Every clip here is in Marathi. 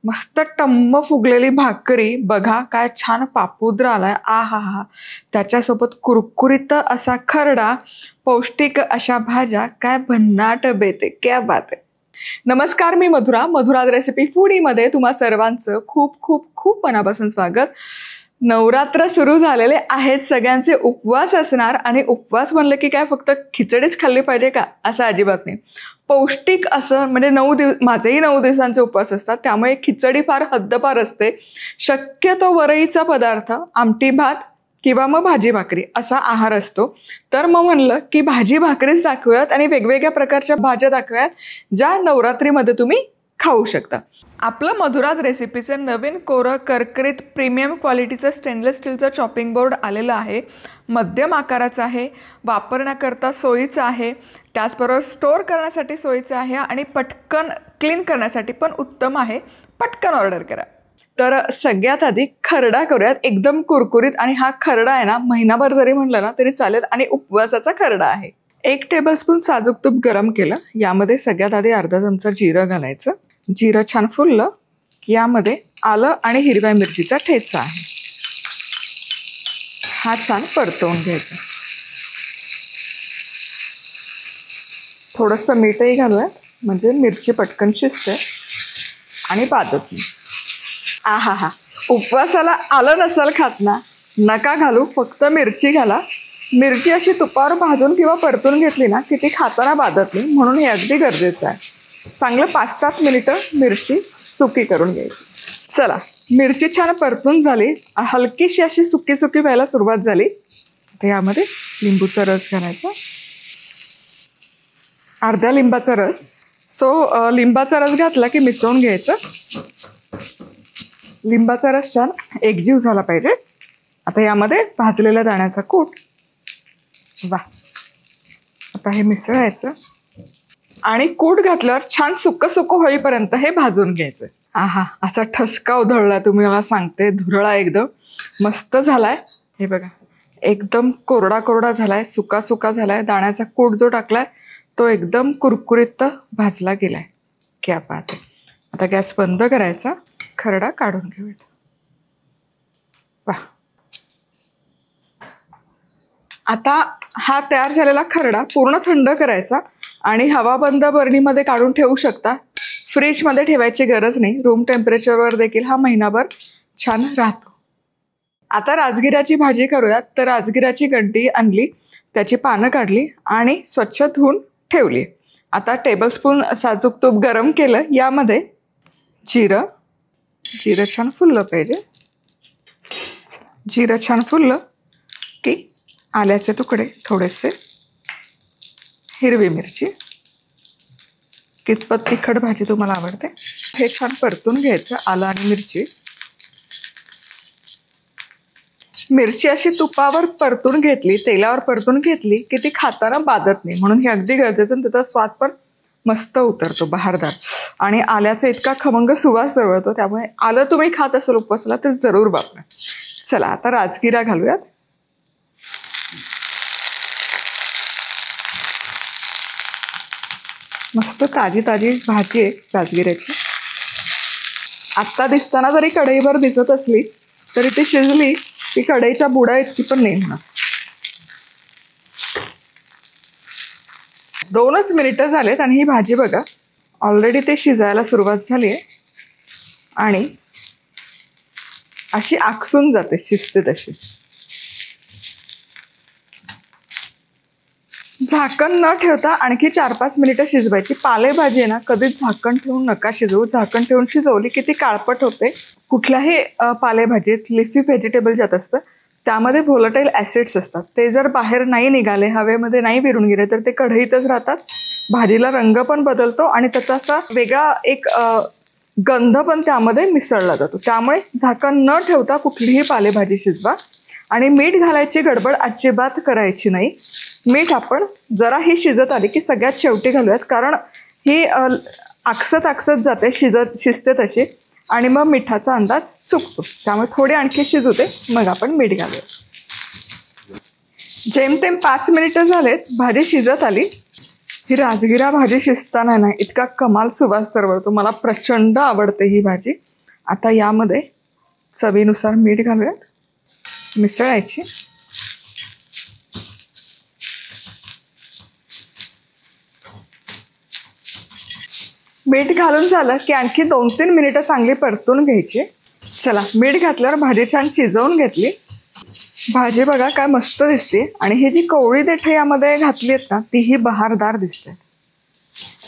मस्त टम्म फुगलेली भाकरी बघा, काय छान पापुद्रा आलाय. आहा हा. त्याच्यासोबत कुरकुरीत असा खरडा, पौष्टिक अशा भाज्या, काय भन्नाट बेते, क्या बात आहे. नमस्कार, मी मधुराज रेसिपी फूडीमध्ये तुम्हा सर्वांचं खूप खूप खूप मनापासून स्वागत. नवरात्र सुरू झालेले आहेत, सगळ्यांचे उपवास असणार आणि उपवास म्हणलं की काय फक्त खिचडीच खाल्ली पाहिजे का, असं अजिबात नाही. पौष्टिक असं म्हणजे 9 माझेही 9 दिवसांचे उपवास असतात, त्यामुळे खिचडी फार हद्दपार असते. शक्यतो वरईचा पदार्थ, आमटी भात किंवा मग भाजी भाकरी असा आहार असतो. तर मग म्हणलं की भाजी भाकरीच दाखवूयात आणि वेगवेगळ्या प्रकारच्या भाज्या दाखवूयात ज्या नवरात्रीमध्ये तुम्ही खाऊ शकता. आपलं मधुराज रेसिपीचं नवीन कोरं करकरीत प्रीमियम क्वालिटीचं स्टेनलेस स्टीलचं चॉपिंग बोर्ड आलेलं आहे. मध्यम आकाराचं आहे, वापरण्याकरता सोयीचं आहे, त्याचबरोबर स्टोअर करण्यासाठी सोयीचं आहे आणि पटकन क्लीन करण्यासाठी पण उत्तम आहे. पटकन ऑर्डर करा. तर सगळ्यात आधी खरडा करूयात, एकदम कुरकुरीत. आणि हा खरडा आहे ना, महिनाभर जरी म्हणलं ना तरी चालेल आणि उपवासाचा खरडा आहे. 1 टेबलस्पून साजूक तूप गरम केलं, यामध्ये सगळ्यात आधी अर्धा चमचा जिरं घालायचं. जिरं छान फुललं की यामध्ये आलं आणि हिरव्या मिरचीचा ठेचा आहे, हा छान परतवून घ्यायचा. थोडंसं मीठही घालूयात म्हणजे मिरची पटकन शिजते आणि पादत नाही. आहा हा. उपवासाला आलं नसाल खात ना, नका घालू, फक्त मिरची घाला. मिरची अशी तुपावर भाजून किंवा परतून घेतली ना की ती खाताना बाधत नाही, म्हणून हे अगदी गरजेचं आहे. चांगलं 5-7 मिनिटं मिरची सुकी करून घ्यायची. चला, मिरची छान परतून झाली, हलकीशी अशी सुकी सुकी व्हायला सुरुवात झाली. तर यामध्ये लिंबूचा रस घालायचा, अर्ध्या लिंबाचा रस. लिंबाचा रस घातला की मिसळून घ्यायचं. लिंबाचा रस छान एकजीव झाला पाहिजे. आता यामध्ये भाजलेल्या दाण्याचा कूट, वा, आता हे मिसळायचं आणि कूट घातल्यावर छान सुक्क सुक्क होईपर्यंत हे भाजून घ्यायचं. आहा, असा ठसका उधळला, तुम्ही मला सांगते, धुरळा एकदम मस्त झालाय. हे बघा, एकदम कोरडा कोरडा झालाय, सुका सुका झालाय. दाण्याचा कूट जो टाकलाय तो एकदम कुरकुरीत भाजला गेलाय. क्या बात आहे. आता गॅस बंद करायचा, खरडा काढून घेऊयात. वा, आता हा तयार झालेला खरडा पूर्ण थंड करायचा आणि हवाबंद बरणीमध्ये काढून ठेवू शकता. फ्रीजमध्ये ठेवायची गरज नाही, रूम टेम्परेचरवर देखील हा महिनाभर छान राहतो. आता राजगिराची भाजी करूयात. तर राजगिराची गड्डी आणली, त्याची पानं काढली आणि स्वच्छ धुवून ठेवली. आता टेबलस्पून साजूक तूप गरम केलं, यामध्ये जिरं छान फुललं पाहिजे. जिरं छान फुललं की आल्याचे तुकडे थोडेसे, हिरवी मिरची, कितपत तिखट भाजी तुम्हाला आवडते हे छान परतून घ्यायचं. आलं आणि मिरची अशी तुपावर परतून घेतली, तेलावर परतून घेतली की ती खाताना बाधत नाही, म्हणून हे अगदी गरजेचं. त्याचा स्वाद पण मस्त उतरतो, बहारदार. आणि आल्याचा इतका खमंग सुवास दरवळतो, त्यामुळे आलं तुम्ही खात असाल उपवासाला तर जरूर वापरा. चला, आता राजगिरा घालूयात. मस्त ताजी ताजी भाजी आहे राजगिऱ्याची. आत्ता दिसताना जरी कढईभर दिसत असली तरी ती शिजली की कढईच्या बुडा इतकी पण नाही होणार. 2च मिनिटं झालेत आणि ही भाजी बघा ऑलरेडी ते शिजायला सुरुवात झाली आहे आणि अशी आकसून जाते, शिजते तशी. झाकण न ठेवता आणखी 4-5 मिनिटं शिजवायची. पालेभाजी आहे ना, कधीच झाकण ठेवून नका शिजवू. झाकण ठेवून शिजवली की ती काळपट होते. कुठल्याही पालेभाजीत लिफी व्हेजिटेबल ज्यात असतं त्यामध्ये व्होलेटाईल ॲसिड्स असतात. ते जर बाहेर नाही निघाले, हवेमध्ये नाही विरून गेले तर ते कढईतच राहतात. भाजीला रंग पण बदलतो आणि त्याचा असा वेगळा एक गंध पण त्यामध्ये मिसळला जातो. त्यामुळे झाकण न ठेवता कुठलीही पालेभाजी शिजवा. आणि मीठ घालायची गडबड अजिबात करायची नाही. मीठ आपण जरा ही शिजत आली की सगळ्यात शेवटी घालूयात, कारण ही आकसत जाते, शिजते तशी आणि मग मिठाचा अंदाज चुकतो. त्यामुळे थोडी आणखी शिजू दे, मग आपण मीठ घालूया. जेमतेम 5 मिनिटं झालेत, भाजी शिजत आली. ही राजगिरा भाजी शिजताना ना इतका कमाल सुवास तरवळतो, मला प्रचंड आवडते ही भाजी. आता यामध्ये चवीनुसार मीठ घालूयात, मिसळायची. मीठ घालून झालं की आणखी 2-3 मिनिटं चांगली परतून घ्यायची. चला, मीठ घातल्यावर भाजी छान शिजवून घेतली. भाजी बघा काय मस्त दिसते आणि ही जी कोवळी देठे यामध्ये घातली आहेत ना तीही बहारदार दिसते.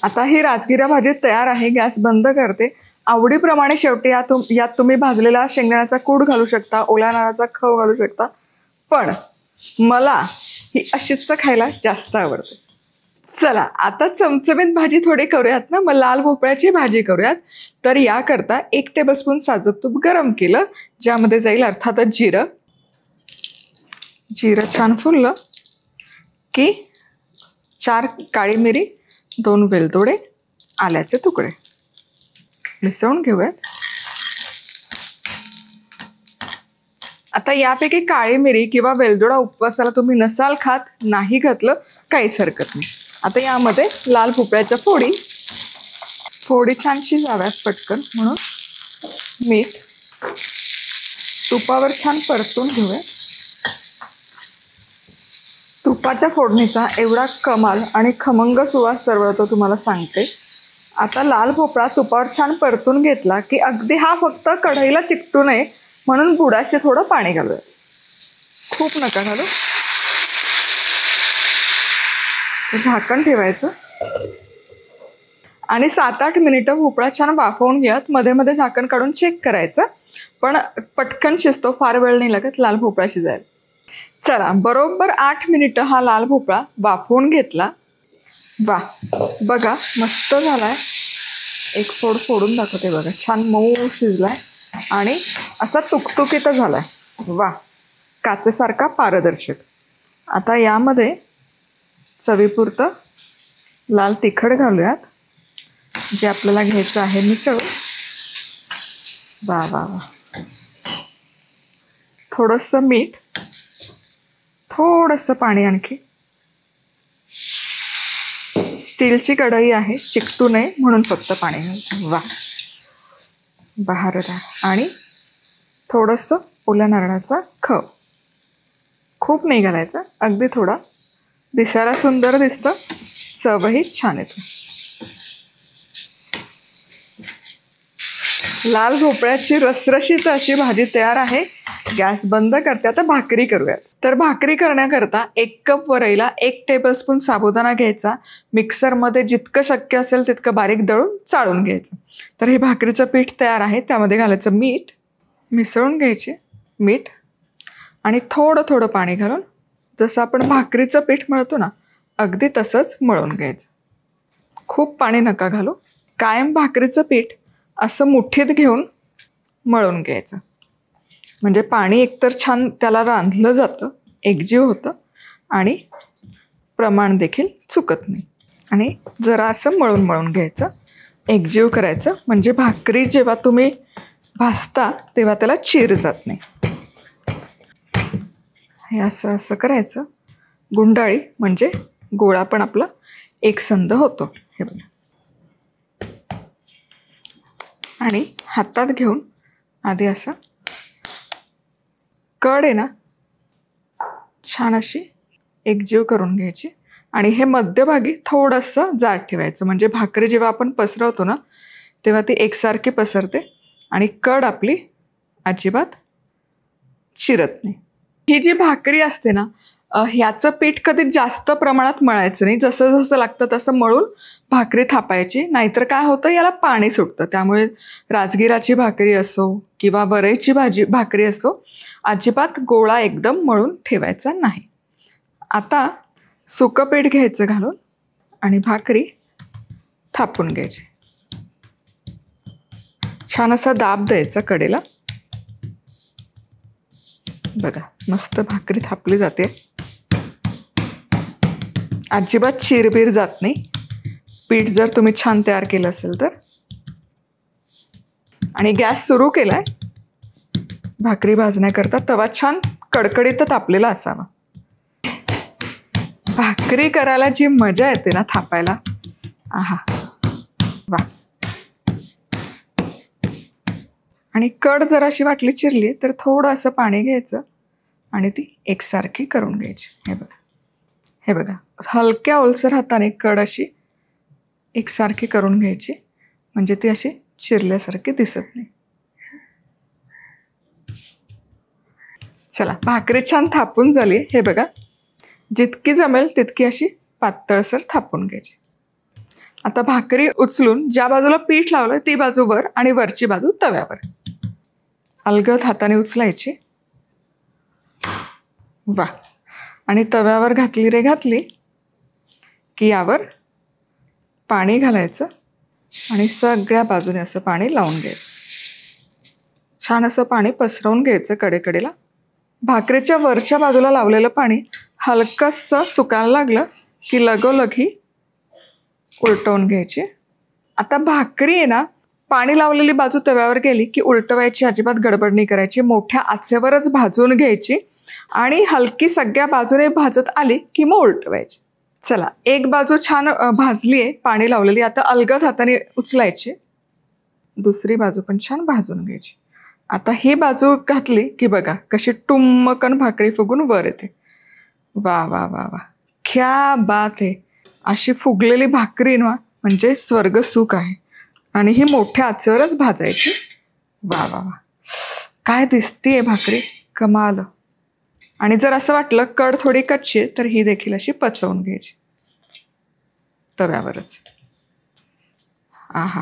आता ही राजगिरा भाजी तयार आहे. गॅस बंद करते. आवडीप्रमाणे शेवटी यात तुम्ही भाजलेला शेंगदाण्याचा कूट घालू शकता, ओल्या नारळाचा खव घालू शकता, पण मला ही अशीच खायला जास्त आवडते. चला, आता चमचमीत भाजी थोडी करूयात ना, मग लाल भोपळ्याची भाजी करूयात. तर याकरता 1 टेबलस्पून साजूक तूप गरम केलं, ज्यामध्ये जाईल अर्थातच जिरं. जिरं छान फुललं की 4 काळी मिरी, 2 वेलदोडे, आल्याचे तुकडे मिसळून घेऊयात. आता यापैकी काळी मिरी किंवा वेलदोडा उपवासाला तुम्ही नसाल खात, नाही घातलं काहीच हरकत नाही. आता यामध्ये लाल भोपळ्याच्या फोडी छान शिजाव्यात पटकन म्हणून मीठ, तुपावर छान परतून घेऊया. तुपाच्या फोडणीचा एवढा कमाल आणि खमंग सुवास तरवळतो तुम्हाला सांगते. आता लाल भोपळा तुपावर छान परतून घेतला की अगदी हा फक्त कढईला चिकटू नये म्हणून बुडाचे थोडं पाणी घालूया. खूप नका घालू. झाकण ठेवायचं आणि 7-8 मिनिटं भोपळा छान वाफवून घ्यात. मध्ये मध्ये झाकण काढून चेक करायचं, पण पटकन शिजतो, फार वेळ नाही लागत लाल भोपळा शिजायला. चला, बरोबर 8 मिनिटं हा लाल भोपळा वाफवून घेतला. वा, बघा मस्त झालाय. एक फोड फोडून दाखवते बघा, छान मऊ शिजलाय आणि असा तुकतुकीत झालाय. वा, काचेसारखा पारदर्शक. आता यामध्ये चवीपुरतं लाल तिखट घालूयात, जे आपल्याला घ्यायचं आहे मिसळून. वा वा वा. थोडंसं मीठ, थोडंसं पाणी आणखी. स्टीलची कढई आहे, चिकटू नये म्हणून फक्त पाणी घालतो. वा, बहारदार. आणि थोडंसं ओल्या नारळाचा खव. खूप नाही घालायचं, अगदी थोडा. दिसायला सुंदर दिसतं, चवही छान येते. लाल भोपळ्याची रसरशीत अशी भाजी तयार आहे. गॅस बंद करते. आता भाकरी करूयात. तर भाकरी करण्याकरता 1 कप वरईला 1 टेबलस्पून साबुदाणा घ्यायचा. मिक्सरमध्ये जितकं शक्य असेल तितकं बारीक दळून चाळून घ्यायचं. तर हे भाकरीचं पीठ तयार आहे. त्यामध्ये घालायचं मीठ, मिसळून घ्यायचे मीठ आणि थोडं थोडं पाणी घालून जसं आपण भाकरीचं पीठ मळतो ना अगदी तसंच मळून घ्यायचं. खूप पाणी नका घालू. कायम भाकरीचं पीठ असं मुठीत घेऊन मळून घ्यायचं, म्हणजे पाणी एकतर छान त्याला रांधलं जातं, एकजीव होतं आणि प्रमाण देखील चुकत नाही. आणि जरा असं मळून मळून घ्यायचं, एकजीव करायचं, म्हणजे भाकरी जेव्हा तुम्ही भाजता तेव्हा त्याला चीर जात नाही. हे असं असं करायचं गुंडाळी, म्हणजे गोळा पण आपला एकसंध होतो. हे बघा. आणि हातात घेऊन आधी असा कड आहे ना छान अशी एकजीव करून घ्यायची आणि हे मध्यभागी थोडंसं जाड ठेवायचं, म्हणजे भाकरी जेव्हा आपण पसरवतो ना तेव्हा ती एकसारखी पसरते आणि कड आपली अजिबात चिरत नाही. ही जी भाकरी असते ना ह्याचं पीठ कधी जास्त प्रमाणात मळायचं नाही. जसं जसं लागतं तसं मळून भाकरी थापायची, नाहीतर काय होतं याला पाणी सुटतं. त्यामुळे राजगिराची भाकरी असो किंवा वरईची भाकरी असो अजिबात गोळा एकदम मळून ठेवायचा नाही. आता सुकं पीठ घ्यायचं घालून आणि भाकरी थापून घ्यायची. छान असा दाब द्यायचा कडेला. बघा मस्त भाकरी थापली जाते, अजिबात चिरबीर जात नाही. पीठ जर तुम्ही छान तयार केलं असेल तर. आणि गॅस सुरू केलाय. भाकरी भाजण्याकरता तवा छान कडकडीत तापलेला असावा. भाकरी करायला जी मजा येते ना थापायला, आहा वा. आणि कड जर अशी वाटली चिरली तर थोडं असं पाणी घ्यायचं आणि ती एकसारखी करून घ्यायची. हे बघा हलक्या ओलसर हाताने कड अशी एकसारखी करून घ्यायची, म्हणजे ती अशी चिरल्यासारखी दिसत नाही. चला भाकरी छान थापून झाली. हे बघा जितकी जमेल तितकी अशी पातळसर थापून घ्यायची. आता भाकरी उचलून ज्या बाजूला पीठ लावलं ती बाजू वर आणि वरची बाजू तव्यावर अलगद हाताने उचलायची. वा. आणि तव्यावर घातली की यावर पाणी घालायचं आणि सगळ्या बाजूने असं पाणी लावून घ्यायचं. छान असं पाणी पसरवून घ्यायचं कडेकडेला. भाकरीच्या वरच्या बाजूला लावलेलं पाणी हलकंसं सुकायला लागलं की लगोलगी उलटवून घ्यायची. आता भाकरी आहे ना, पाणी लावलेली बाजू तव्यावर गेली की उलटवायची अजिबात गडबड नाही करायची. मोठ्या आचेवरच भाजून घ्यायची आणि हलकी सगळ्या बाजूने भाजत आली की मग उलटवायची. चला एक बाजू छान भाजली आहे पाणी लावलेली, आता अलगद हाताने उचलायची. दुसरी बाजू पण छान भाजून घ्यायची. आता ही बाजू घातली की बघा कशी टुम्मकन भाकरी फुगून वर येते. वा वा वा वा, क्या बात आहे. अशी फुगलेली भाकरी ना म्हणजे स्वर्ग सुख आहे. आणि ही मोठ्या आचेवरच भाजायची. वा वा वा, काय दिसतीये भाकरी, कमाल. आणि जर असं वाटलं कड थोडी कच्ची आहे तर ही देखील अशी पचवून घ्यायची तव्यावरच. आहा,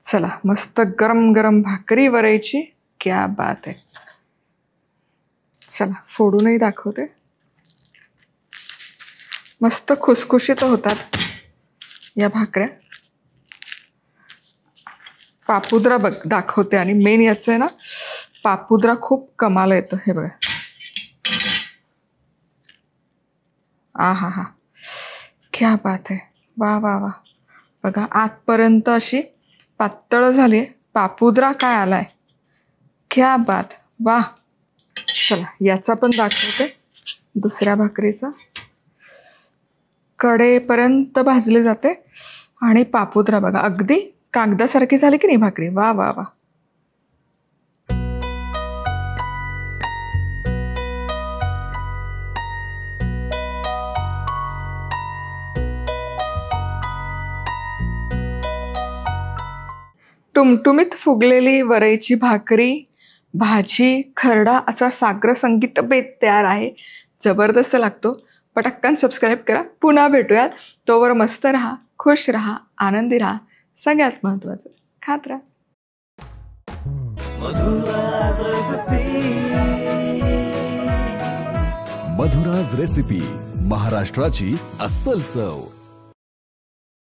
चला मस्त गरम गरम भाकरी वरायची. क्या बात आहे. चला फोडूनही दाखवते. मस्त खुसखुशीत होतात या भाकऱ्या. पापुद्रा बघ दाखवते. आणि मेन याचं आहे ना, पापुद्रा खूप कमाल येतो. हे बघा, आहा हा, क्या बात आहे. वा वा वा, बघा आतपर्यंत अशी पातळ झाली. पापुद्रा काय आलाय, क्या बात. वा. चला याचा पण दाखवते. दुसऱ्या भाकरीचा कडेपर्यंत भाजली जाते आणि पापुद्रा बघा अगदी कागदासारखी झाली की नाही भाकरी. वा वा वा. टुमटुमीत फुगलेली वरईची भाकरी, भाजी, खरडा असा साग्र संगीत बेत तयार आहे. जबरदस्त लागतो. पटकन सबस्क्राईब करा. पुन्हा भेटूयात. तोवर मस्त राहा, खुश राहा, आनंदी राहा. सगळ्यात महत्त्वाचं खात राहा. मधुराज रेसिपी, महाराष्ट्राची अस्सल चव.